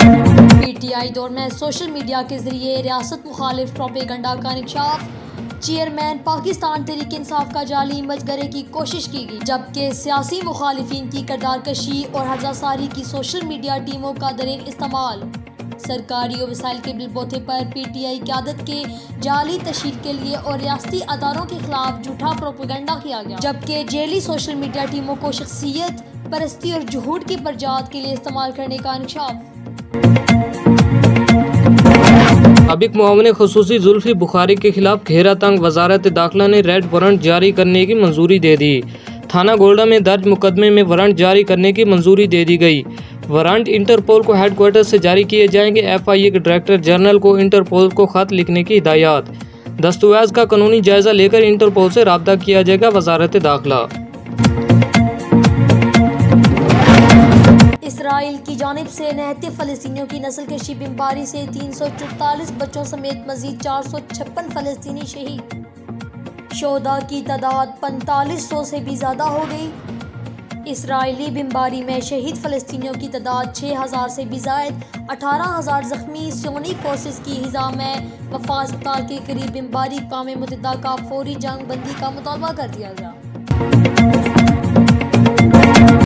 PTI दौर में social media के जरिए रियासत मुखालिफ प्रोपेगंडा का इंकशाफ। चेयरमैन पाकिस्तान तहरीक इंसाफ का जाली मजगरे की कोशिश की गई, जबकि सियासी मुखालिफिन की किरदारकशी और हर्जासारी की सोशल मीडिया टीमों का दरेर इस्तेमाल। सरकारी और वसाइल के बिलबोते पर PTI क़यादत के जाली तशहीर के लिए और रियासती अदारों के खिलाफ झूठा प्रोपेगंडा किया गया, जबकि जेली सोशल मीडिया टीमों को शख्सियत परस्ती और जुहूड की बरजात के लिए इस्तेमाल करने का इंकशाफ। साबिक मुआविन खुसूसी जुल्फी बुखारी के खिलाफ घेरा तंग। वजारत दाखिला ने रेड वारंट जारी करने की मंजूरी दे दी। थाना गोल्डा में दर्ज मुकदमे में वारंट जारी करने की मंजूरी दे दी गई। वारंट इंटरपोल को हेडक्वार्टर से जारी किए जाएंगे। FIA के डायरेक्टर जनरल को इंटरपोल को खत लिखने की हिदायत। दस्तावेज का कानूनी जायजा लेकर इंटरपोल से राब्ता किया जाएगा। वजारत दाखिला। इसराइल की जानिब से निहत्ते फ़लस्तीनियों की नस्ल कशी बमबारी से 344 बच्चों समेत मजीद 456 फ़लस्तीनी शहीद। शोहदा की तादाद 4500 से भी ज़्यादा हो गई। इसराइली बमबारी में शहीद फ़लस्तीनियों की तादाद 6000 से भी ज़ायद। 18000 ज़ख्मी। सोनी फोर्सेस की हिज़ा में वफा अस्पताल के करीब बमबारी। अक़वाम मुत्तहिदा का फौरी जंग बंदी का मुतालबा कर दिया गया।